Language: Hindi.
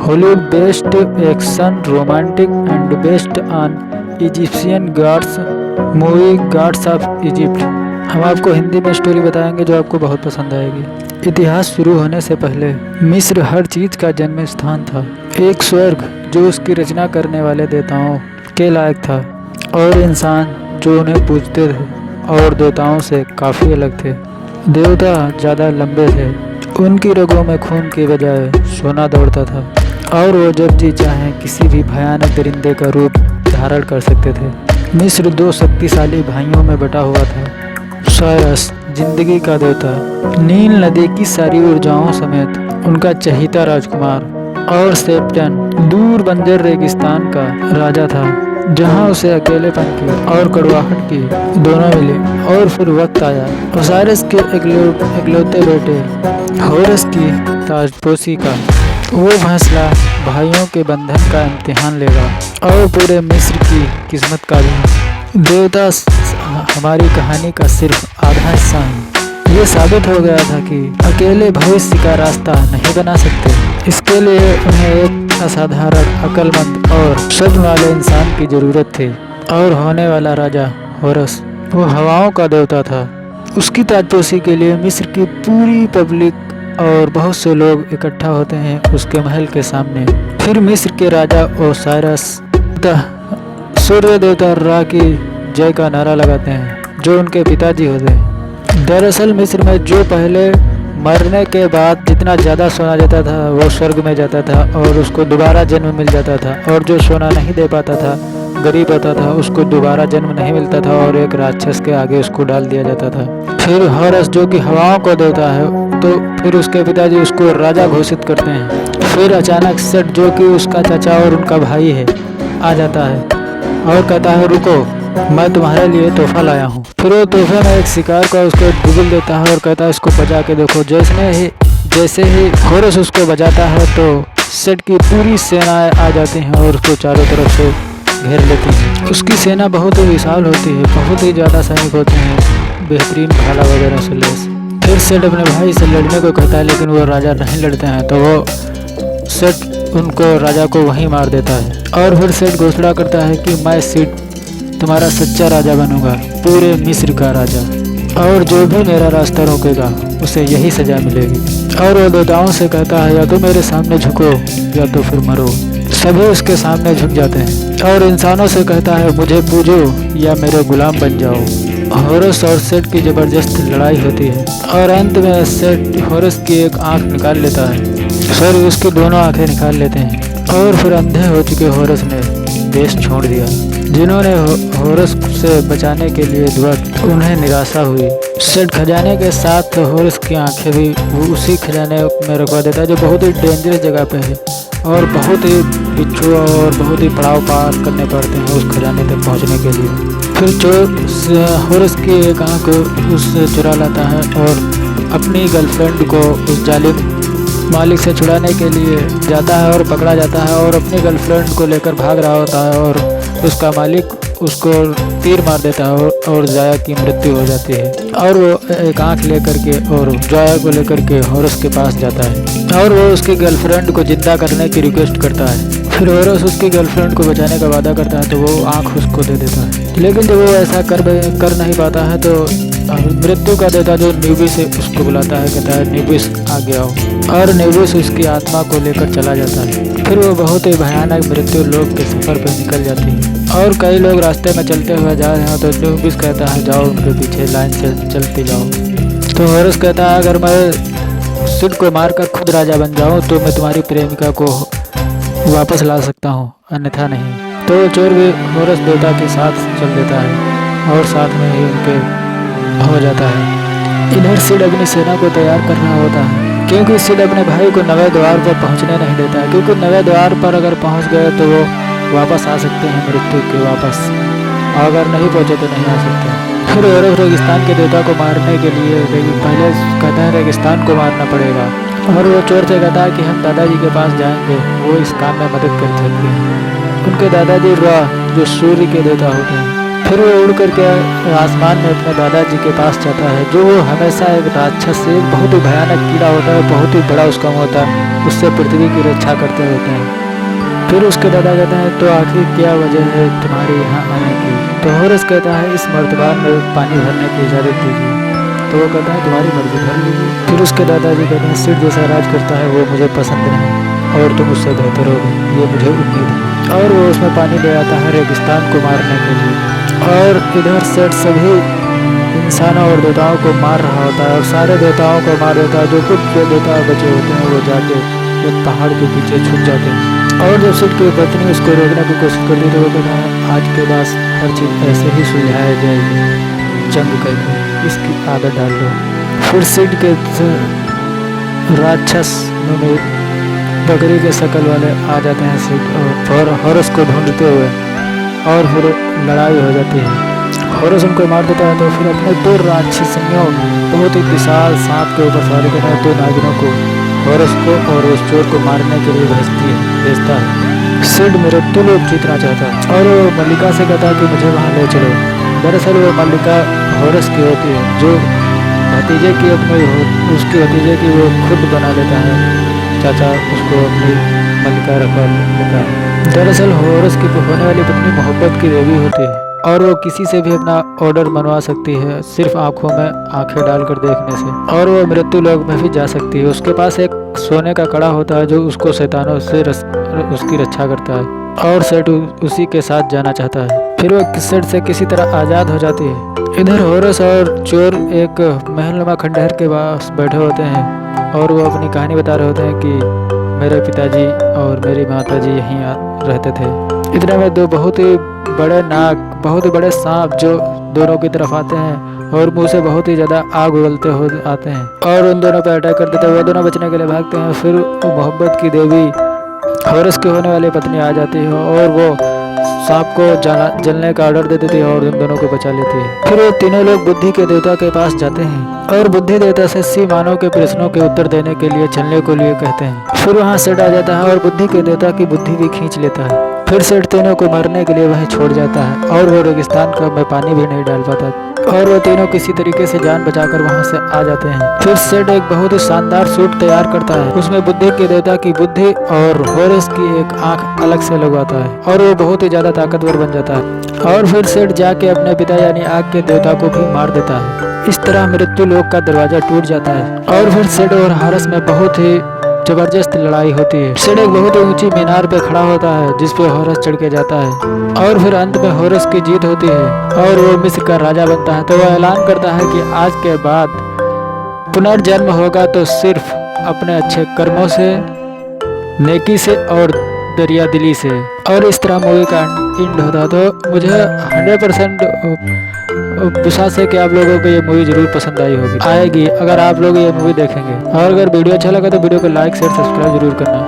Hollywood based action romantic and based on Egyptian gods movie God's of Egypt. हम आपको हिंदी में स्टोरी बताएंगे जो आपको बहुत पसंद आएगी। इतिहास शुरू होने से पहले मिस्र हर चीज का जन्म स्थान था, एक स्वर्ग जो उसकी रचना करने वाले देवताओं के लायक था, और इंसान जो उन्हें पूजते थे और देवताओं से काफ़ी अलग थे। देवता ज़्यादा लंबे थे, उनकी रगों में खून की बजाय सोना दौड़ता था, और वो जब जी चाहें किसी भी भयानक दरिंदे का रूप धारण कर सकते थे। मिस्र दो शक्तिशाली भाइयों में बटा हुआ था। सायरस जिंदगी का देवता, नील नदी की सारी ऊर्जाओं समेत उनका चहीता राजकुमार, और सेप्टन दूर बंजर रेगिस्तान का राजा था, जहां उसे अकेलेपन की और कड़वाहट की दोनों मिले। और फिर वक्त आया ओसाइरस के इकलौते बेटे होरस की ताजपोशी का। वो फैसला भाइयों के बंधन का इम्तिहान लेगा और पूरे मिस्र की किस्मत का भी। देवता हमारी कहानी का सिर्फ आधा हिस्सा है। ये साबित हो गया था कि अकेले भविष्य का रास्ता नहीं बना सकते। इसके लिए उन्हें एक असाधारण, अक्लमंद और सब्र वाले इंसान की जरूरत थी। और होने वाला राजा होरस वो हवाओं का देवता था। उसकी ताजपोशी के लिए मिस्र की पूरी पब्लिक और बहुत से लोग इकट्ठा होते हैं उसके महल के सामने। फिर मिस्र के राजा ओसाइरस सूर्य देवता रा की जय का नारा लगाते हैं, जो उनके पिताजी होते हैं। दरअसल मिस्र में जो पहले मरने के बाद जितना ज़्यादा सोना जाता था वो स्वर्ग में जाता था और उसको दोबारा जन्म मिल जाता था, और जो सोना नहीं दे पाता था, गरीब होता था, उसको दोबारा जन्म नहीं मिलता था और एक राक्षस के आगे उसको डाल दिया जाता था। फिर हॉरस जो कि हवाओं को देवता है, तो फिर उसके पिताजी उसको राजा घोषित करते हैं। फिर अचानक सेट जो कि उसका चाचा और उनका भाई है आ जाता है और कहता है रुको, मैं तुम्हारे लिए तोहफा लाया हूँ। फिर वो तोहफे में एक शिकार को उसको बुगल देता है और कहता है इसको बजा के देखो। जैसे ही होरस उसको बजाता है तो सेट की पूरी सेनाएं आ जाती हैं और उसको चारों तरफ से घेर लेती हैं। उसकी सेना बहुत ही विशाल होती है, बहुत ही ज़्यादा सैनिक होते हैं, बेहतरीन भाला वगैरह से लैस। फिर सेट अपने भाई से लड़ने को कहता है, लेकिन वो राजा नहीं लड़ते हैं, तो वो सेट उनको राजा को वहीं मार देता है। और फिर सेट घोषणा करता है कि मैं सीट तुम्हारा सच्चा राजा बनूंगा, पूरे मिस्र का राजा, और जो भी मेरा रास्ता रोकेगा उसे यही सजा मिलेगी। और वो देवताओं से कहता है या तो मेरे सामने झुको या तो फिर मरो। सभी उसके सामने झुक जाते हैं और इंसानों से कहता है मुझे पूजो या मेरे गुलाम बन जाओ। होरस और सेट की जबरदस्त लड़ाई होती है और अंत में सेट होरस की एक आंख निकाल लेता है, फिर उसकी दोनों आंखें निकाल लेते हैं। और फिर अंधे हो चुके होरस ने देश छोड़ दिया। जिन्होंने होरस से बचाने के लिए दुआ की, उन्हें निराशा हुई। सेट खजाने के साथ होरस की आंखें भी वो उसी खजाने में रखवा देता है, जो बहुत ही डेंजरस जगह पे है और बहुत ही बिच्छू और बहुत ही पड़ाव पार करने पड़ते हैं उस खजाने तक पहुंचने के लिए। फिर चोर होरस की एक आंख उससे चुरा लाता है और अपनी गर्लफ्रेंड को उस जालिम मालिक से छुड़ाने के लिए जाता है और पकड़ा जाता है और अपनी गर्लफ्रेंड को लेकर भाग रहा होता है और उसका मालिक उसको तीर मार देता है और जाया की मृत्यु हो जाती है। और वो एक आंख लेकर के और जाया को लेकर के होरस के पास जाता है और वो उसकी गर्लफ्रेंड को जिंदा करने की रिक्वेस्ट करता है। फिर होरस उसकी गर्लफ्रेंड को बचाने का वादा करता है तो वो आंख उसको दे देता है, लेकिन जब वो ऐसा कर नहीं पाता है तो मृत्यु का देवता जो न्यूबिस है उसको बुलाता है, कहता है न्यूबिस आगे आओ, और न्यूबिस उसकी आत्मा को लेकर चला जाता है। फिर वो बहुत ही भयानक मृत्यु लोक के सफर पर निकल जाती है और कई लोग रास्ते में चलते हुए जा रहे हैं तो न्यूबिस कहता है जाओ उनके पीछे लाइन से चलते जाओ। तो होरस कहता है अगर मैं सिड को मारकर खुद राजा बन जाऊँ तो मैं तुम्हारी प्रेमिका को वापस ला सकता हूँ, अन्यथा नहीं। तो चोर भी होरस देवता के साथ चल देता है और साथ में ही उनके हो जाता है। इधर सिड अपनी सेना को तैयार कर रहा होता है, क्योंकि सिड अपने भाई को नवे द्वार पर पहुंचने नहीं देता है, क्योंकि नवे द्वार पर अगर पहुंच गए तो वो वापस आ सकते हैं मृत्यु के वापस, अगर नहीं पहुंचे तो नहीं आ सकते। फिर होरस रेगिस्तान के देवता को मारने के लिए पहले कहता है रेगिस्तान को मारना पड़ेगा, और वो चोर से कहता है कि हम दादाजी के पास जाएंगे, वो इस काम में मदद कर सकते हैं। उनके दादाजी रा जो सूर्य के देवता होते हैं। फिर वो उड़ करके आसमान में अपने दादाजी के पास जाता है, जो वो हमेशा एक राक्षस से बहुत ही भयानक कीड़ा होता है, बहुत ही बड़ा उसका मुँह होता है, उससे पृथ्वी की रक्षा करते होते हैं। फिर उसके दादा कहते हैं, तो आखिर क्या वजह है तुम्हारे यहाँ आने की? तो हॉरस कहता है, इस मर्तबान में पानी भरने की इजाज़त दीजिए। तो वो कहता है, तुम्हारी मर्जी, भर लीजिए। फिर उसके दादाजी कहते हैं, सिर जैसा राज करता है वो मुझे पसंद नहीं और तुम उससे बेहतर होगे, ये मुझे उम्मीद है। और वो उसमें पानी ले आता है रेगिस्तान को मारने के लिए। और इधर सेठ सभी इंसानों और देवताओं को मार रहा होता है और सारे देवताओं को मार देता है। जो कुछ जो देवता बचे होते हैं वो जाके एक पहाड़ के पीछे छुप जाते हैं। और जब सेठ की पत्नी उसको रोकने की कोशिश करती है तो वो कहता है, आज के बाद हर चीज़ ऐसे ही सुलझाया जाएगी, जंग करके इसकी आदत डाल दो। फिर सिड के राक्षस में बकरी के शक्ल वाले आ जाते हैं सिड और हॉरस को ढूंढते हुए, और फिर लड़ाई हो जाती है। हॉरस उनको मार देता है तो फिर अपने दो राक्षसियों बहुत ही विशाल सांप के ऊपर सवारी करने दो नागिनों को हॉरस को और उस चोर को मारने के लिए भेजता है। सिड मृत्युलोक जीतना चाहता है और वो मल्लिका से कहता है कि मुझे वहाँ ले चलो। दरअसल वो मल्लिका हॉरस की होती है, जो भतीजे की उसके भतीजे की वो खुद बना लेता है। चाचा उसको अपनी मल्लिका रखवा लेता है। दरअसल हॉरस की होने वाली पत्नी मोहब्बत की देवी होती है और वो किसी से भी अपना ऑर्डर मनवा सकती है, सिर्फ आंखों में आंखें डालकर देखने से। और वो मृत्यु लोक में भी जा सकती है। उसके पास एक सोने का कड़ा होता है जो उसको शैतानों से उसकी रक्षा करता है और सेठ उसी के साथ जाना चाहता है। फिर वो सेठ से किसी तरह आज़ाद हो जाती है। इधर हॉरस और चोर एक महलनुमा खंडहर के पास बैठे होते हैं और वो अपनी कहानी बता रहे होते हैं कि मेरे पिताजी और मेरी माताजी यहीं रहते थे। इतने में दो बहुत ही बड़े नाग, बहुत ही बड़े सांप जो दोनों की तरफ आते हैं और मुंह से बहुत ही ज़्यादा आग उगलते हो आते हैं और उन दोनों पर अटैक कर देते हैं। वो दोनों बचने के लिए भागते हैं। फिर मोहब्बत की देवी हॉरस की होने वाली पत्नी आ जाती है और वो सांप को जलने का ऑर्डर दे देती है और उन दोनों को बचा लेती है। फिर वो तीनों लोग बुद्धि के देवता के पास जाते हैं और बुद्धि देवता से 80 मानव के प्रश्नों के उत्तर देने के लिए चलने को लिए कहते हैं। फिर वहाँ सेठ आ जाता है और बुद्धि के देवता की बुद्धि भी खींच लेता है। फिर सेठ तीनों को मारने के लिए वहीं छोड़ जाता है और वो रेगिस्तान का में पानी भी नहीं डाल पाता और वो तीनों किसी तरीके से जान बचाकर वहाँ से आ जाते हैं। फिर सेठ एक बहुत ही शानदार सूट तैयार करता है, उसमें बुद्धि के देवता की बुद्धि और हॉरस की एक आंख अलग से लगवाता है और वो बहुत ही ज्यादा ताकतवर बन जाता है। और फिर सेठ जाके अपने पिता यानी आग के देवता को भी मार देता है। इस तरह मृत्यु लोक का दरवाजा टूट जाता है और फिर सेठ और हॉरस में बहुत ही जबरदस्त लड़ाई होती है। सेठ एक बहुत ही ऊंची मीनार पे खड़ा होता है जिस पे हॉरस चढ़ के जाता है और फिर अंत में हॉरस की जीत होती है और वो मिस्र का राजा बनता है। तो वो ऐलान करता है कि आज के बाद पुनर्जन्म होगा तो सिर्फ अपने अच्छे कर्मों से, नेकी से और दरिया दिली से। और इस तरह मूवी का एंड होता है। तो मुझे 100% विश्वास है कि आप लोगों को ये मूवी जरूर पसंद आएगी अगर आप लोग ये मूवी देखेंगे। और अगर वीडियो अच्छा लगा तो वीडियो को लाइक शेयर सब्सक्राइब जरूर करना।